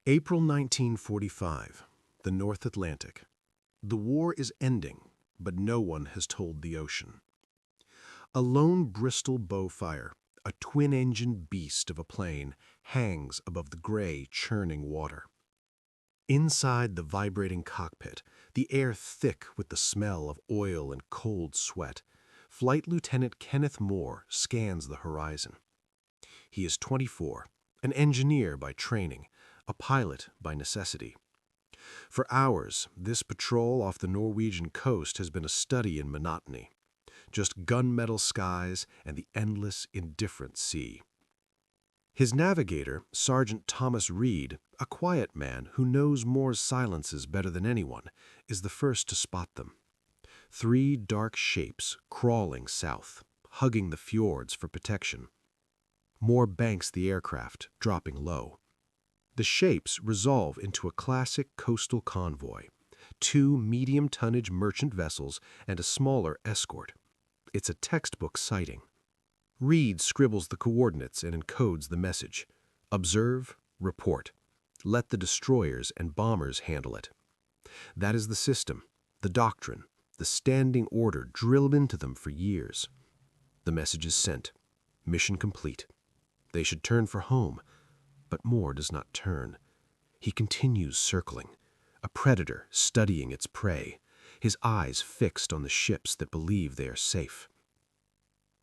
April 1945, the North Atlantic. The war is ending, but no one has told the ocean. A lone Bristol Bowfire, a twin-engined beast of a plane, hangs above the gray, churning water. Inside the vibrating cockpit, the air thick with the smell of oil and cold sweat, Flight Lieutenant Kenneth Moore scans the horizon. He is 24, an engineer by training, a pilot by necessity. For hours, this patrol off the Norwegian coast has been a study in monotony. Just gunmetal skies and the endless, indifferent sea. His navigator, Sergeant Thomas Reed, a quiet man who knows Moore's silences better than anyone, is the first to spot them. 3 dark shapes crawling south, hugging the fjords for protection. Moore banks the aircraft, dropping low. The shapes resolve into a classic coastal convoy, 2 medium-tonnage merchant vessels and a smaller escort. It's a textbook sighting. Reed scribbles the coordinates and encodes the message. Observe, report. Let the destroyers and bombers handle it. That is the system, the doctrine, the standing order drilled into them for years. The message is sent. Mission complete. They should turn for home. But Moore does not turn. He continues circling, a predator studying its prey, his eyes fixed on the ships that believe they are safe.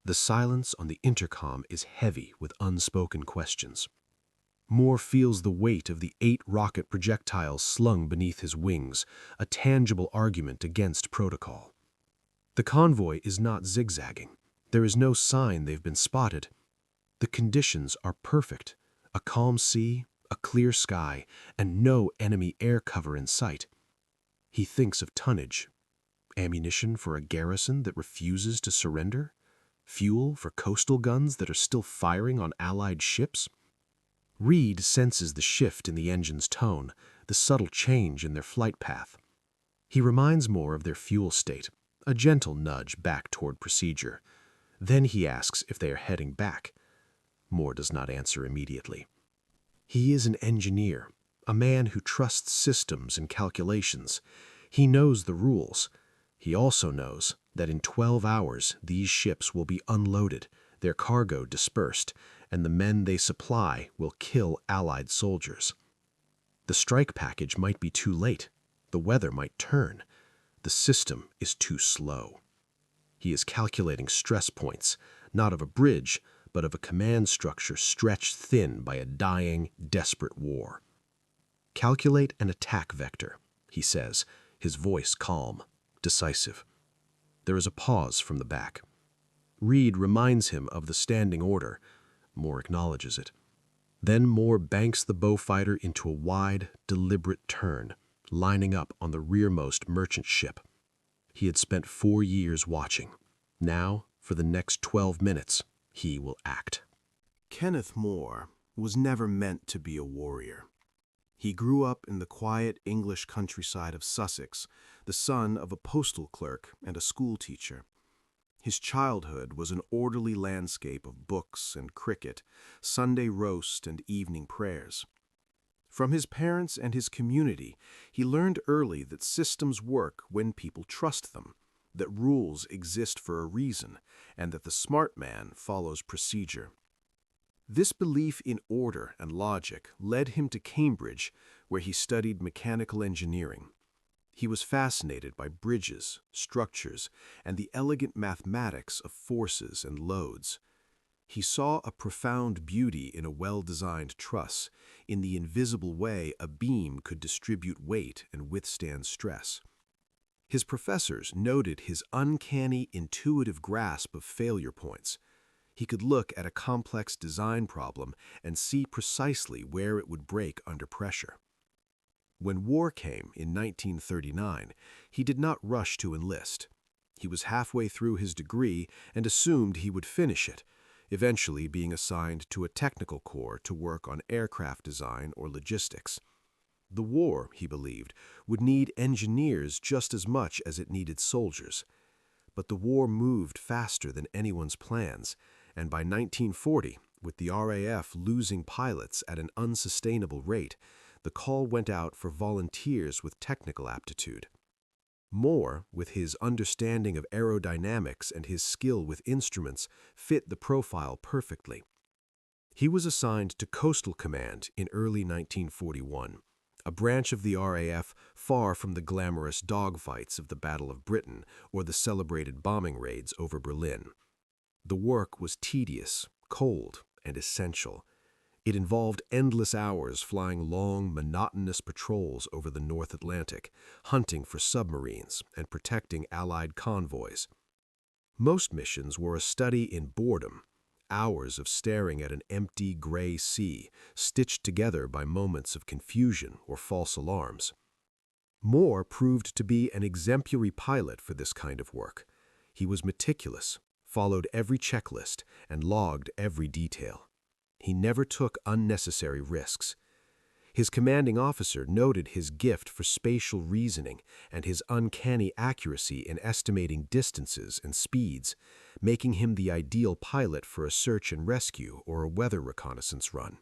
The silence on the intercom is heavy with unspoken questions. Moore feels the weight of the 8 rocket projectiles slung beneath his wings, a tangible argument against protocol. The convoy is not zigzagging. There is no sign they've been spotted. The conditions are perfect. A calm sea, a clear sky, and no enemy air cover in sight. He thinks of tonnage. Ammunition for a garrison that refuses to surrender? Fuel for coastal guns that are still firing on Allied ships? Reed senses the shift in the engine's tone, the subtle change in their flight path. He reminds Moore of their fuel state, a gentle nudge back toward procedure. Then he asks if they are heading back. Moore does not answer immediately. He is an engineer, a man who trusts systems and calculations. He knows the rules. He also knows that in 12 hours these ships will be unloaded, their cargo dispersed, and the men they supply will kill Allied soldiers. The strike package might be too late. The weather might turn. The system is too slow. He is calculating stress points, not of a bridge, but of a command structure stretched thin by a dying, desperate war. Calculate an attack vector, he says, his voice calm, decisive. There is a pause from the back. Reed reminds him of the standing order. Moore acknowledges it. Then Moore banks the Bowfighter into a wide, deliberate turn, lining up on the rearmost merchant ship. He had spent 4 years watching. Now, for the next 12 minutes, he will act. Kenneth Moore was never meant to be a warrior. He grew up in the quiet English countryside of Sussex, the son of a postal clerk and a schoolteacher. His childhood was an orderly landscape of books and cricket, Sunday roast and evening prayers. From his parents and his community, he learned early that systems work when people trust them, that rules exist for a reason, and that the smart man follows procedure. This belief in order and logic led him to Cambridge, where he studied mechanical engineering. He was fascinated by bridges, structures, and the elegant mathematics of forces and loads. He saw a profound beauty in a well-designed truss, in the invisible way a beam could distribute weight and withstand stress. His professors noted his uncanny, intuitive grasp of failure points. He could look at a complex design problem and see precisely where it would break under pressure. When war came in 1939, he did not rush to enlist. He was halfway through his degree and assumed he would finish it, eventually being assigned to a technical corps to work on aircraft design or logistics. The war, he believed, would need engineers just as much as it needed soldiers. But the war moved faster than anyone's plans, and by 1940, with the RAF losing pilots at an unsustainable rate, the call went out for volunteers with technical aptitude. Moore, with his understanding of aerodynamics and his skill with instruments, fit the profile perfectly. He was assigned to Coastal Command in early 1941, a branch of the RAF far from the glamorous dogfights of the Battle of Britain or the celebrated bombing raids over Berlin. The work was tedious, cold, and essential. It involved endless hours flying long, monotonous patrols over the North Atlantic, hunting for submarines and protecting Allied convoys. Most missions were a study in boredom, hours of staring at an empty gray sea, stitched together by moments of confusion or false alarms. Moore proved to be an exemplary pilot for this kind of work. He was meticulous, followed every checklist, and logged every detail. He never took unnecessary risks. His commanding officer noted his gift for spatial reasoning and his uncanny accuracy in estimating distances and speeds, making him the ideal pilot for a search and rescue or a weather reconnaissance run.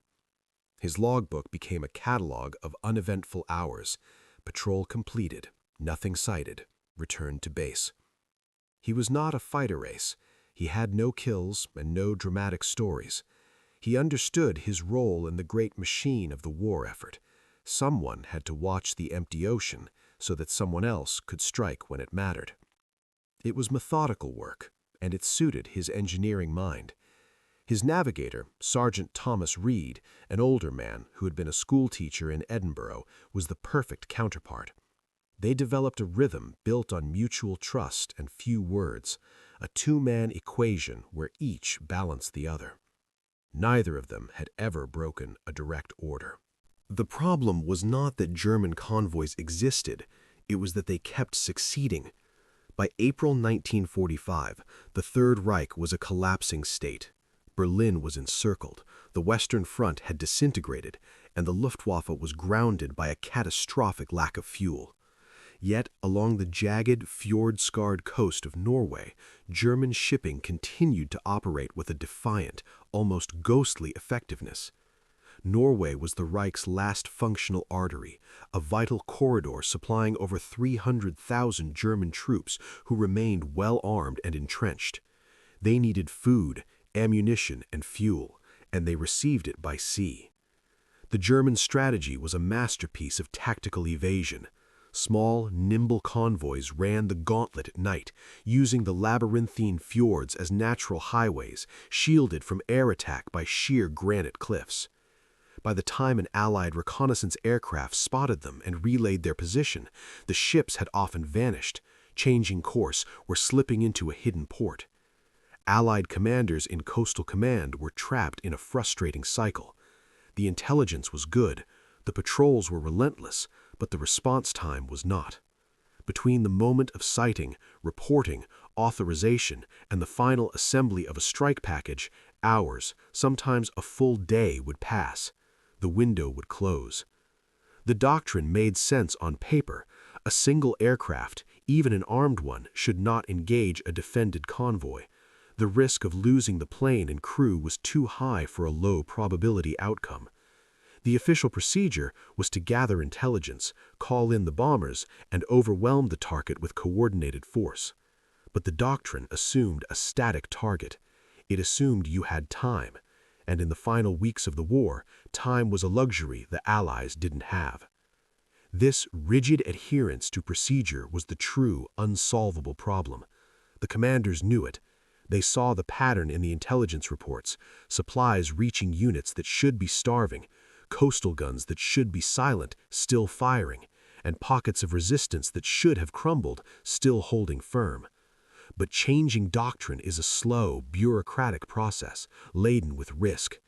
His logbook became a catalog of uneventful hours: patrol completed, nothing sighted, returned to base. He was not a fighter ace. He had no kills and no dramatic stories. He understood his role in the great machine of the war effort. Someone had to watch the empty ocean so that someone else could strike when it mattered. It was methodical work, and it suited his engineering mind. His navigator, Sergeant Thomas Reed, an older man who had been a schoolteacher in Edinburgh, was the perfect counterpart. They developed a rhythm built on mutual trust and few words, a two-man equation where each balanced the other. Neither of them had ever broken a direct order. The problem was not that German convoys existed, it was that they kept succeeding. By April 1945, the Third Reich was a collapsing state. Berlin was encircled, the Western Front had disintegrated, and the Luftwaffe was grounded by a catastrophic lack of fuel. Yet, along the jagged, fjord-scarred coast of Norway, German shipping continued to operate with a defiant, almost ghostly effectiveness. Norway was the Reich's last functional artery, a vital corridor supplying over 300,000 German troops who remained well-armed and entrenched. They needed food, ammunition, and fuel, and they received it by sea. The German strategy was a masterpiece of tactical evasion. Small, nimble convoys ran the gauntlet at night, using the labyrinthine fjords as natural highways, shielded from air attack by sheer granite cliffs. By the time an Allied reconnaissance aircraft spotted them and relayed their position, the ships had often vanished, changing course or slipping into a hidden port. Allied commanders in Coastal Command were trapped in a frustrating cycle. The intelligence was good, the patrols were relentless, but the response time was not. Between the moment of sighting, reporting, authorization, and the final assembly of a strike package, hours, sometimes a full day would pass. The window would close. The doctrine made sense on paper. A single aircraft, even an armed one, should not engage a defended convoy. The risk of losing the plane and crew was too high for a low-probability outcome. The official procedure was to gather intelligence, call in the bombers, and overwhelm the target with coordinated force. But the doctrine assumed a static target. It assumed you had time, and in the final weeks of the war, time was a luxury the Allies didn't have. This rigid adherence to procedure was the true, unsolvable problem. The commanders knew it. They saw the pattern in the intelligence reports, supplies reaching units that should be starving, coastal guns that should be silent, still firing, and pockets of resistance that should have crumbled, still holding firm. But changing doctrine is a slow, bureaucratic process, laden with risk.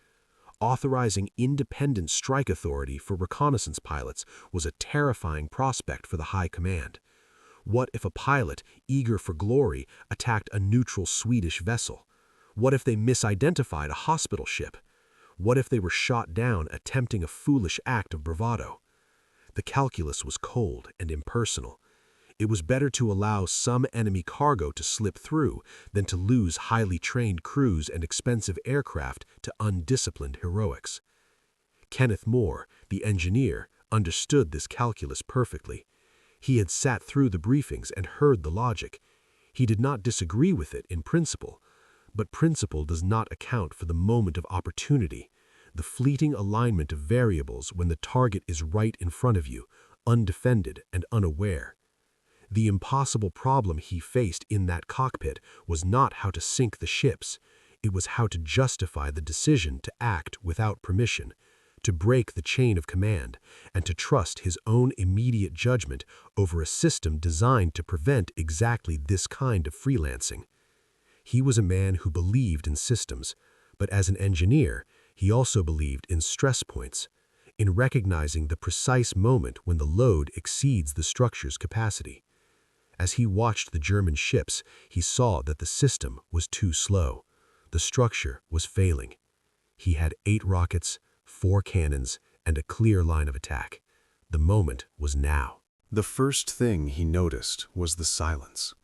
Authorizing independent strike authority for reconnaissance pilots was a terrifying prospect for the high command. What if a pilot, eager for glory, attacked a neutral Swedish vessel? What if they misidentified a hospital ship? What if they were shot down attempting a foolish act of bravado? The calculus was cold and impersonal. It was better to allow some enemy cargo to slip through than to lose highly trained crews and expensive aircraft to undisciplined heroics. Kenneth Moore, the engineer, understood this calculus perfectly. He had sat through the briefings and heard the logic. He did not disagree with it in principle, but principle does not account for the moment of opportunity, the fleeting alignment of variables when the target is right in front of you, undefended and unaware. The impossible problem he faced in that cockpit was not how to sink the ships. It was how to justify the decision to act without permission, to break the chain of command, and to trust his own immediate judgment over a system designed to prevent exactly this kind of freelancing. He was a man who believed in systems, but as an engineer, he also believed in stress points, in recognizing the precise moment when the load exceeds the structure's capacity. As he watched the German ships, he saw that the system was too slow. The structure was failing. He had 8 rockets, 4 cannons, and a clear line of attack. The moment was now. The first thing he noticed was the silence.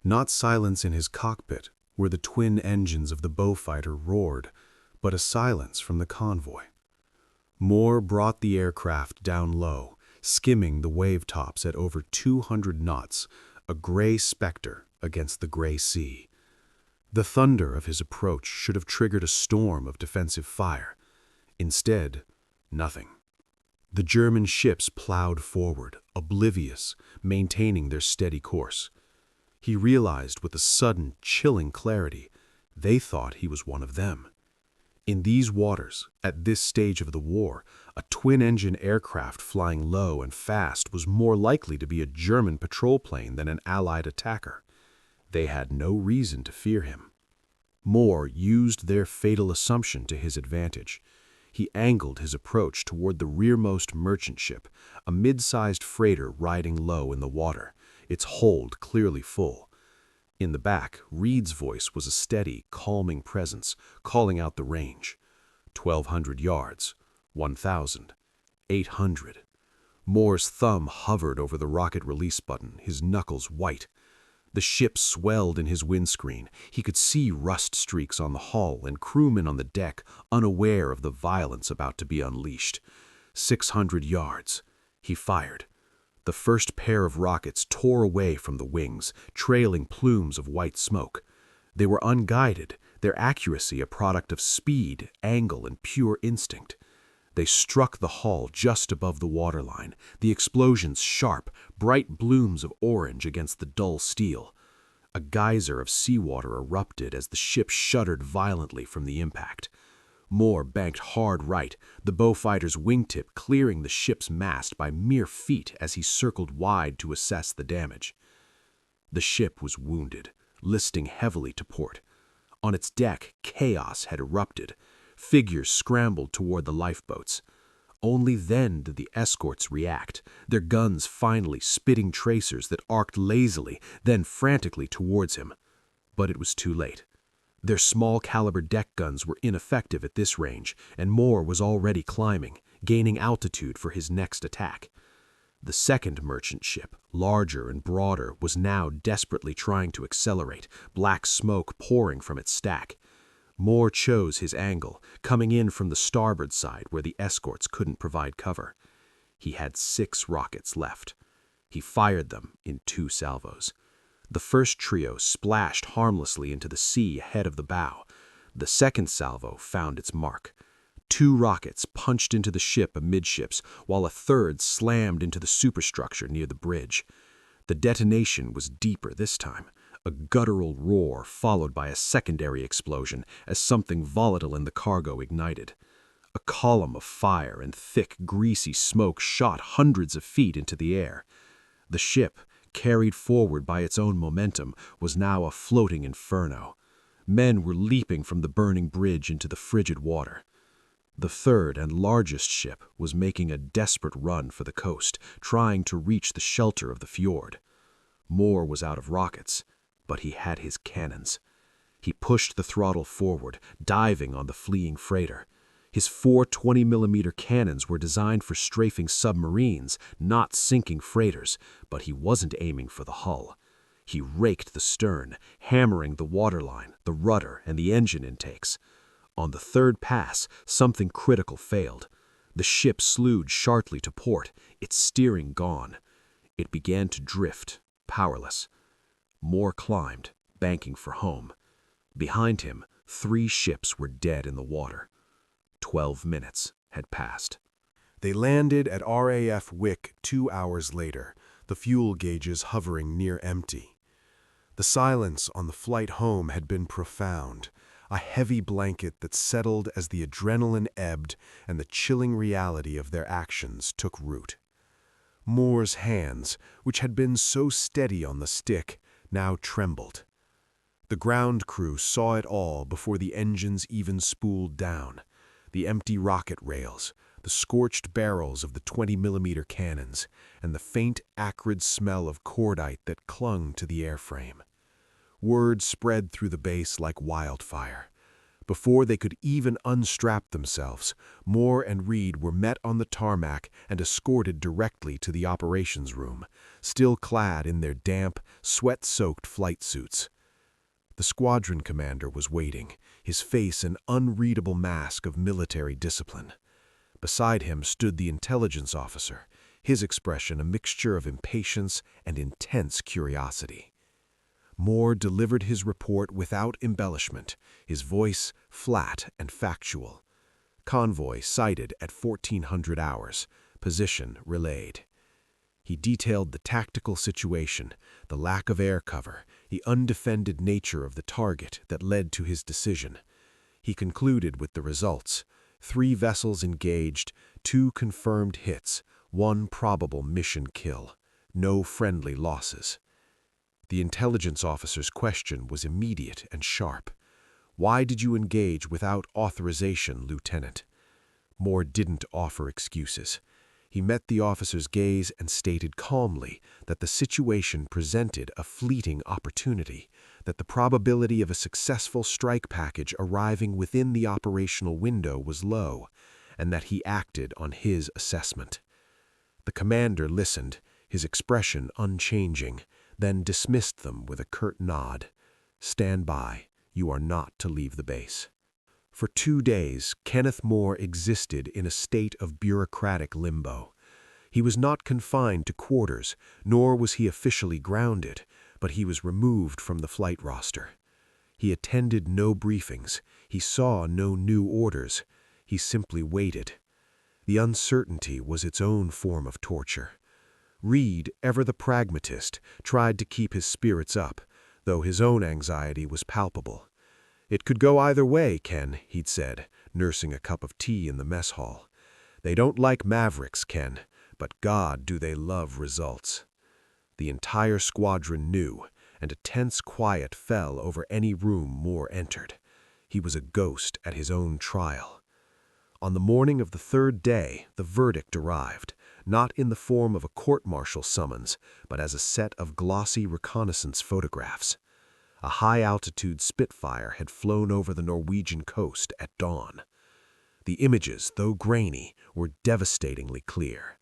Not silence in his cockpit, where the twin engines of the Beaufighter roared, but a silence from the convoy. Moore brought the aircraft down low, skimming the wave tops at over 200 knots, a gray specter against the gray sea. The thunder of his approach should have triggered a storm of defensive fire. Instead, nothing. The German ships plowed forward, oblivious, maintaining their steady course. He realized with a sudden, chilling clarity, they thought he was one of them. In these waters, at this stage of the war, a twin-engine aircraft flying low and fast was more likely to be a German patrol plane than an Allied attacker. They had no reason to fear him. Moore used their fatal assumption to his advantage. He angled his approach toward the rearmost merchant ship, a mid-sized freighter riding low in the water, its hold clearly full. In the back, Reed's voice was a steady, calming presence, calling out the range. 1,200 yards, 1,000, 800. Moore's thumb hovered over the rocket release button, his knuckles white. The ship swelled in his windscreen. He could see rust streaks on the hull and crewmen on the deck, unaware of the violence about to be unleashed. 600 yards. He fired. The first pair of rockets tore away from the wings, trailing plumes of white smoke. They were unguided, their accuracy a product of speed, angle, and pure instinct. They struck the hull just above the waterline, the explosions sharp, bright blooms of orange against the dull steel. A geyser of seawater erupted as the ship shuddered violently from the impact. Moore banked hard right, the Beaufighter's wingtip clearing the ship's mast by mere feet as he circled wide to assess the damage. The ship was wounded, listing heavily to port. On its deck, chaos had erupted. Figures scrambled toward the lifeboats. Only then did the escorts react, their guns finally spitting tracers that arced lazily, then frantically towards him. But it was too late. Their small-caliber deck guns were ineffective at this range, and Moore was already climbing, gaining altitude for his next attack. The second merchant ship, larger and broader, was now desperately trying to accelerate, black smoke pouring from its stack. Moore chose his angle, coming in from the starboard side where the escorts couldn't provide cover. He had 6 rockets left. He fired them in 2 salvos. The first trio splashed harmlessly into the sea ahead of the bow. The second salvo found its mark. 2 rockets punched into the ship amidships, while a third slammed into the superstructure near the bridge. The detonation was deeper this time, a guttural roar followed by a secondary explosion as something volatile in the cargo ignited. A column of fire and thick, greasy smoke shot hundreds of feet into the air. The ship, carried forward by its own momentum, was now a floating inferno. Men were leaping from the burning bridge into the frigid water. The third and largest ship was making a desperate run for the coast, trying to reach the shelter of the fjord. Moore was out of rockets, but he had his cannons. He pushed the throttle forward, diving on the fleeing freighter. His 4 20mm cannons were designed for strafing submarines, not sinking freighters, but he wasn't aiming for the hull. He raked the stern, hammering the waterline, the rudder, and the engine intakes. On the third pass, something critical failed. The ship slewed sharply to port, its steering gone. It began to drift, powerless. Moore climbed, banking for home. Behind him, 3 ships were dead in the water. 12 minutes had passed. They landed at RAF Wick 2 hours later, the fuel gauges hovering near empty. The silence on the flight home had been profound, a heavy blanket that settled as the adrenaline ebbed and the chilling reality of their actions took root. Moore's hands, which had been so steady on the stick, now trembled. The ground crew saw it all before the engines even spooled down. The empty rocket rails, the scorched barrels of the 20mm cannons, and the faint, acrid smell of cordite that clung to the airframe. Word spread through the base like wildfire. Before they could even unstrap themselves, Moore and Reed were met on the tarmac and escorted directly to the operations room, still clad in their damp, sweat-soaked flight suits. The squadron commander was waiting, his face an unreadable mask of military discipline. Beside him stood the intelligence officer, his expression a mixture of impatience and intense curiosity. Moore delivered his report without embellishment, his voice flat and factual. Convoy sighted at 1400 hours, position relayed. He detailed the tactical situation, the lack of air cover, the undefended nature of the target that led to his decision. He concluded with the results: 3 vessels engaged, 2 confirmed hits, 1 probable mission kill, no friendly losses. The intelligence officer's question was immediate and sharp. "Why did you engage without authorization, Lieutenant?" Moore didn't offer excuses. He met the officer's gaze and stated calmly that the situation presented a fleeting opportunity, that the probability of a successful strike package arriving within the operational window was low, and that he acted on his assessment. The commander listened, his expression unchanging, then dismissed them with a curt nod. "Stand by. You are not to leave the base." For 2 days, Kenneth Moore existed in a state of bureaucratic limbo. He was not confined to quarters, nor was he officially grounded, but he was removed from the flight roster. He attended no briefings. He saw no new orders. He simply waited. The uncertainty was its own form of torture. Reed, ever the pragmatist, tried to keep his spirits up, though his own anxiety was palpable. "It could go either way, Ken," he'd said, nursing a cup of tea in the mess hall. "They don't like mavericks, Ken, but God, do they love results." The entire squadron knew, and a tense quiet fell over any room Moore entered. He was a ghost at his own trial. On the morning of the 3rd day, the verdict arrived, not in the form of a court-martial summons, but as a set of glossy reconnaissance photographs. A high-altitude Spitfire had flown over the Norwegian coast at dawn. The images, though grainy, were devastatingly clear.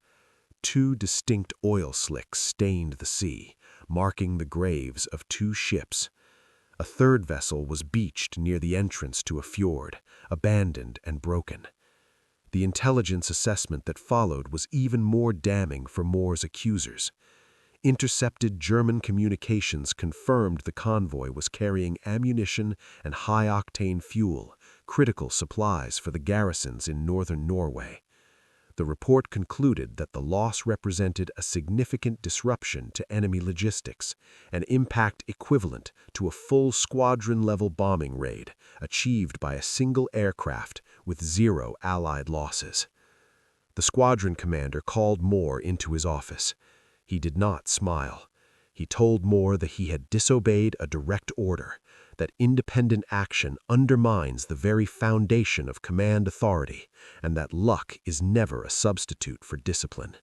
2 distinct oil slicks stained the sea, marking the graves of 2 ships. A 3rd vessel was beached near the entrance to a fjord, abandoned and broken. The intelligence assessment that followed was even more damning for Moore's accusers. Intercepted German communications confirmed the convoy was carrying ammunition and high-octane fuel, critical supplies for the garrisons in northern Norway. The report concluded that the loss represented a significant disruption to enemy logistics, an impact equivalent to a full squadron-level bombing raid achieved by a single aircraft with 0 Allied losses. The squadron commander called Moore into his office. He did not smile. He told Moore that he had disobeyed a direct order, that independent action undermines the very foundation of command authority, and that luck is never a substitute for discipline.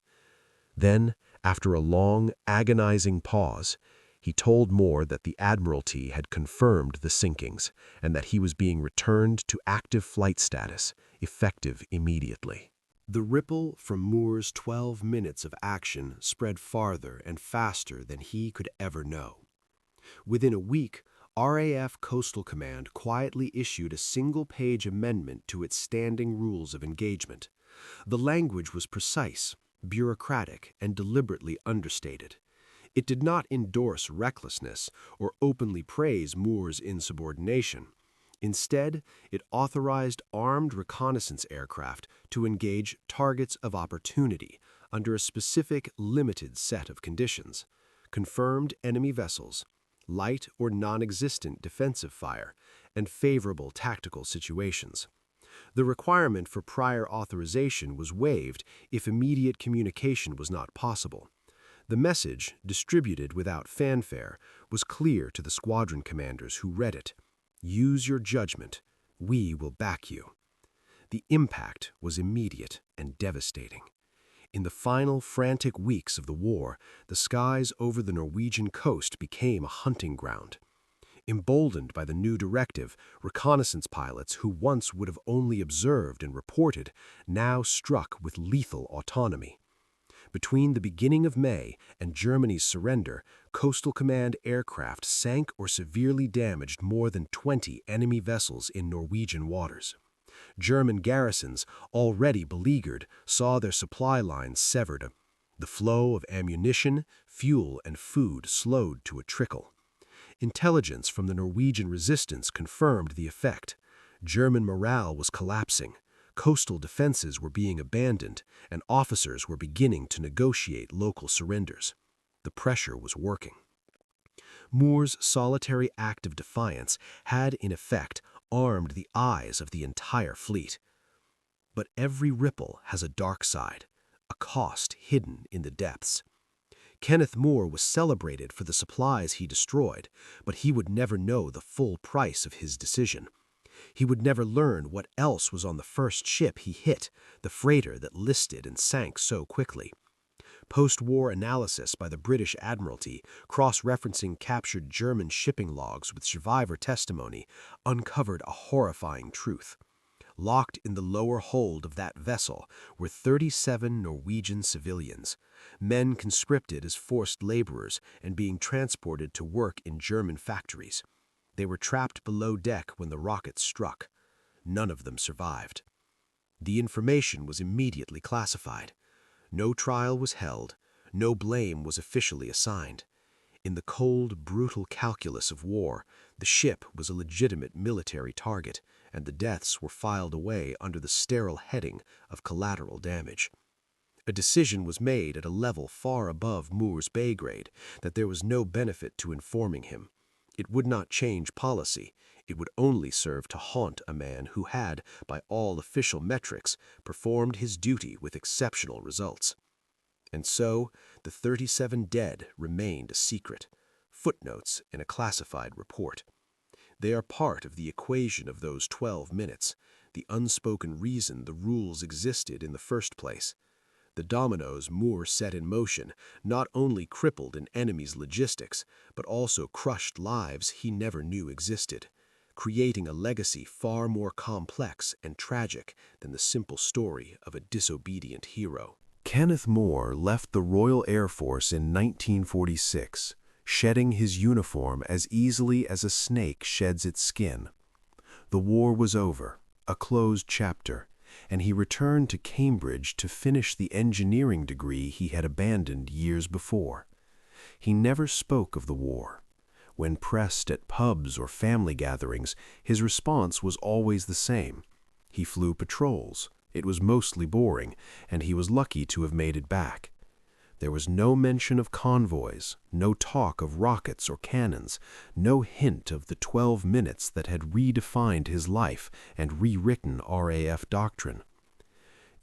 Then, after a long, agonizing pause, he told Moore that the Admiralty had confirmed the sinkings and that he was being returned to active flight status, effective immediately. The ripple from Moore's 12 minutes of action spread farther and faster than he could ever know. Within a week, RAF Coastal Command quietly issued a single-page amendment to its standing rules of engagement. The language was precise, bureaucratic, and deliberately understated. It did not endorse recklessness or openly praise Moore's insubordination. Instead, it authorized armed reconnaissance aircraft to engage targets of opportunity under a specific, limited set of conditions: confirmed enemy vessels, light or non-existent defensive fire, and favorable tactical situations. The requirement for prior authorization was waived if immediate communication was not possible. The message, distributed without fanfare, was clear to the squadron commanders who read it: "Use your judgment. We will back you." The impact was immediate and devastating. In the final frantic weeks of the war, the skies over the Norwegian coast became a hunting ground. Emboldened by the new directive, reconnaissance pilots who once would have only observed and reported now struck with lethal autonomy. Between the beginning of May and Germany's surrender, Coastal Command aircraft sank or severely damaged more than 20 enemy vessels in Norwegian waters. German garrisons, already beleaguered, saw their supply lines severed. The flow of ammunition, fuel, and food slowed to a trickle. Intelligence from the Norwegian resistance confirmed the effect. German morale was collapsing. Coastal defenses were being abandoned, and officers were beginning to negotiate local surrenders. The pressure was working. Moore's solitary act of defiance had, in effect, armed the eyes of the entire fleet. But every ripple has a dark side, a cost hidden in the depths. Kenneth Moore was celebrated for the supplies he destroyed, but he would never know the full price of his decision. He would never learn what else was on the first ship he hit, the freighter that listed and sank so quickly. Post-war analysis by the British Admiralty, cross-referencing captured German shipping logs with survivor testimony, uncovered a horrifying truth. Locked in the lower hold of that vessel were 37 Norwegian civilians, men conscripted as forced laborers and being transported to work in German factories. They were trapped below deck when the rockets struck. None of them survived. The information was immediately classified. No trial was held, no blame was officially assigned. In the cold, brutal calculus of war, the ship was a legitimate military target, and the deaths were filed away under the sterile heading of collateral damage. A decision was made at a level far above Moore's pay grade that there was no benefit to informing him. It would not change policy. It would only serve to haunt a man who had, by all official metrics, performed his duty with exceptional results. And so, the 37 dead remained a secret, footnotes in a classified report. They are part of the equation of those 12 minutes, the unspoken reason the rules existed in the first place. The dominoes Moore set in motion not only crippled an enemy's logistics, but also crushed lives he never knew existed, creating a legacy far more complex and tragic than the simple story of a disobedient hero. Kenneth Moore left the Royal Air Force in 1946, shedding his uniform as easily as a snake sheds its skin. The war was over, a closed chapter, and he returned to Cambridge to finish the engineering degree he had abandoned years before. He never spoke of the war. When pressed at pubs or family gatherings, his response was always the same. He flew patrols. It was mostly boring, and he was lucky to have made it back. There was no mention of convoys, no talk of rockets or cannons, no hint of the 12 minutes that had redefined his life and rewritten RAF doctrine.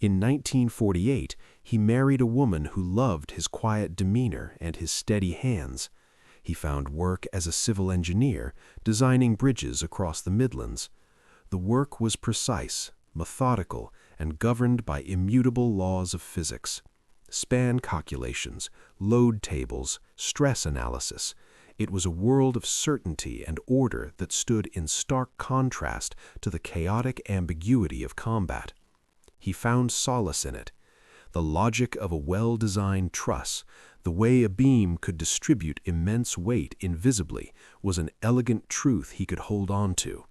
In 1948, he married a woman who loved his quiet demeanor and his steady hands. He found work as a civil engineer, designing bridges across the Midlands. The work was precise, methodical, and governed by immutable laws of physics. Span calculations, load tables, stress analysis. It was a world of certainty and order that stood in stark contrast to the chaotic ambiguity of combat. He found solace in it. The logic of a well-designed truss, the way a beam could distribute immense weight invisibly, was an elegant truth he could hold on to.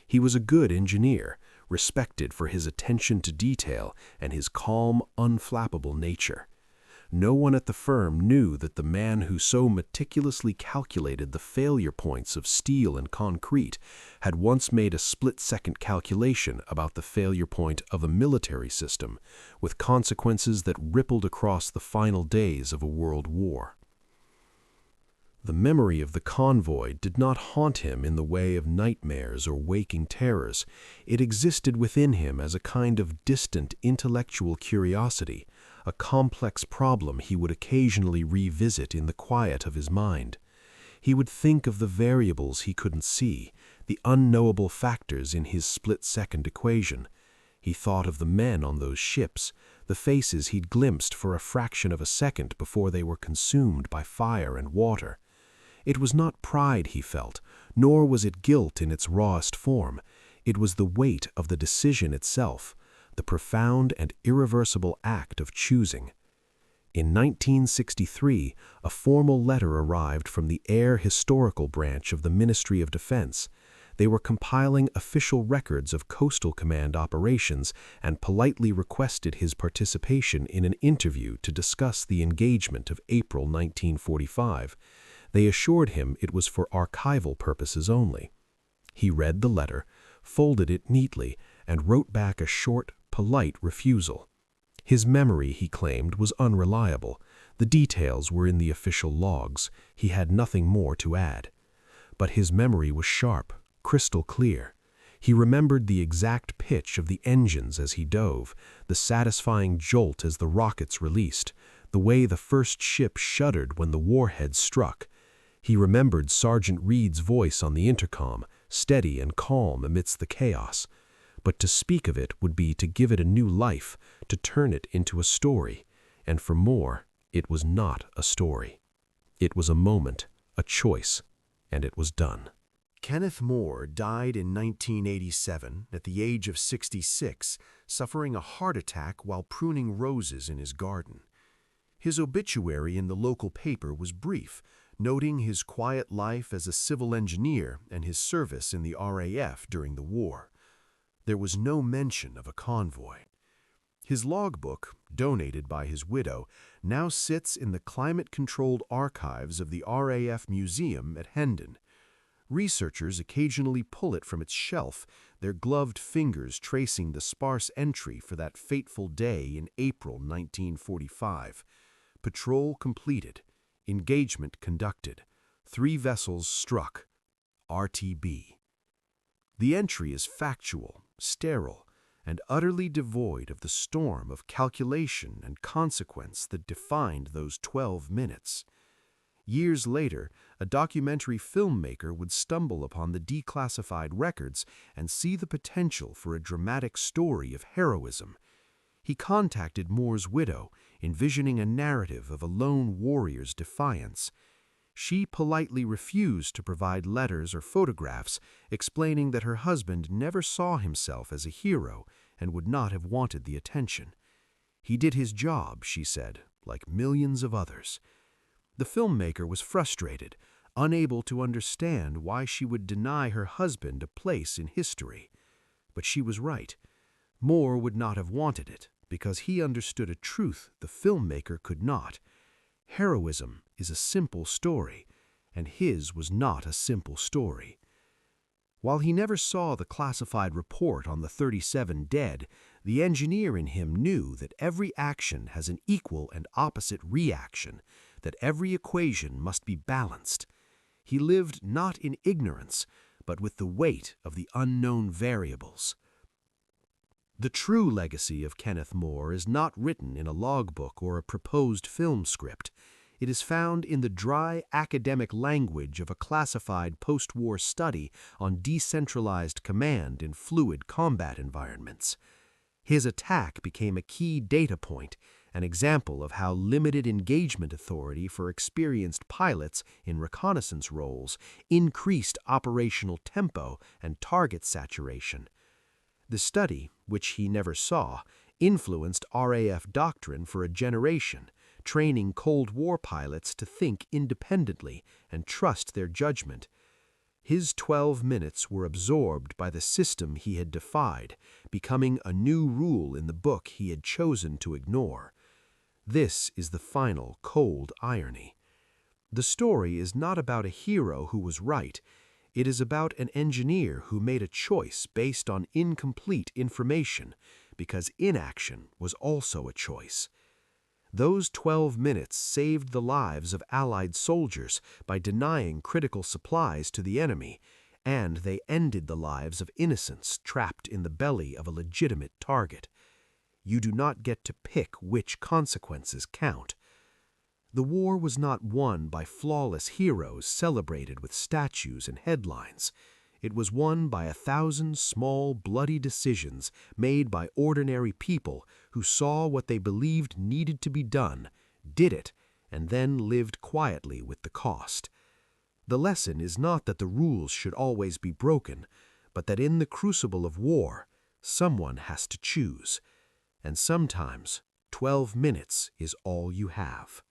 He was a good engineer, respected for his attention to detail and his calm, unflappable nature. No one at the firm knew that the man who so meticulously calculated the failure points of steel and concrete had once made a split-second calculation about the failure point of a military system, with consequences that rippled across the final days of a world war. The memory of the convoy did not haunt him in the way of nightmares or waking terrors. It existed within him as a kind of distant intellectual curiosity, a complex problem he would occasionally revisit in the quiet of his mind. He would think of the variables he couldn't see, the unknowable factors in his split-second equation. He thought of the men on those ships, the faces he'd glimpsed for a fraction of a second before they were consumed by fire and water. It was not pride he felt, nor was it guilt in its rawest form. It was the weight of the decision itself, the profound and irreversible act of choosing. In 1963, a formal letter arrived from the Air Historical Branch of the Ministry of Defense. They were compiling official records of Coastal Command operations and politely requested his participation in an interview to discuss the engagement of April 1945. They assured him it was for archival purposes only. He read the letter, folded it neatly, and wrote back a short, polite refusal. His memory, he claimed, was unreliable. The details were in the official logs. He had nothing more to add. But his memory was sharp, crystal clear. He remembered the exact pitch of the engines as he dove, the satisfying jolt as the rockets released, the way the first ship shuddered when the warhead struck. He remembered Sergeant Reed's voice on the intercom, steady and calm amidst the chaos. But to speak of it would be to give it a new life, to turn it into a story. And for Moore, it was not a story. It was a moment, a choice, and it was done. Kenneth Moore died in 1987 at the age of 66, suffering a heart attack while pruning roses in his garden. His obituary in the local paper was brief, noting his quiet life as a civil engineer and his service in the RAF during the war. There was no mention of a convoy. His logbook, donated by his widow, now sits in the climate-controlled archives of the RAF Museum at Hendon. Researchers occasionally pull it from its shelf, their gloved fingers tracing the sparse entry for that fateful day in April 1945. Patrol completed. Engagement conducted. 3 vessels struck. RTB. The entry is factual, sterile, and utterly devoid of the storm of calculation and consequence that defined those 12 minutes. Years later, a documentary filmmaker would stumble upon the declassified records and see the potential for a dramatic story of heroism. He contacted Moore's widow, envisioning a narrative of a lone warrior's defiance. She politely refused to provide letters or photographs, explaining that her husband never saw himself as a hero and would not have wanted the attention. He did his job, she said, like millions of others. The filmmaker was frustrated, unable to understand why she would deny her husband a place in history. But she was right. Moore would not have wanted it, because he understood a truth the filmmaker could not. Heroism is a simple story, and his was not a simple story. While he never saw the classified report on the 37 dead, the engineer in him knew that every action has an equal and opposite reaction, that every equation must be balanced. He lived not in ignorance, but with the weight of the unknown variables. The true legacy of Kenneth Moore is not written in a logbook or a proposed film script. It is found in the dry academic language of a classified post-war study on decentralized command in fluid combat environments. His attack became a key data point, an example of how limited engagement authority for experienced pilots in reconnaissance roles increased operational tempo and target saturation. The study, which he never saw, influenced RAF doctrine for a generation, training Cold War pilots to think independently and trust their judgment. His 12 minutes were absorbed by the system he had defied, becoming a new rule in the book he had chosen to ignore. This is the final cold irony. The story is not about a hero who was right. It is about an engineer who made a choice based on incomplete information, because inaction was also a choice. Those 12 minutes saved the lives of Allied soldiers by denying critical supplies to the enemy, and they ended the lives of innocents trapped in the belly of a legitimate target. You do not get to pick which consequences count. The war was not won by flawless heroes celebrated with statues and headlines. It was won by 1,000 small, bloody decisions made by ordinary people who saw what they believed needed to be done, did it, and then lived quietly with the cost. The lesson is not that the rules should always be broken, but that in the crucible of war, someone has to choose. And sometimes 12 minutes is all you have.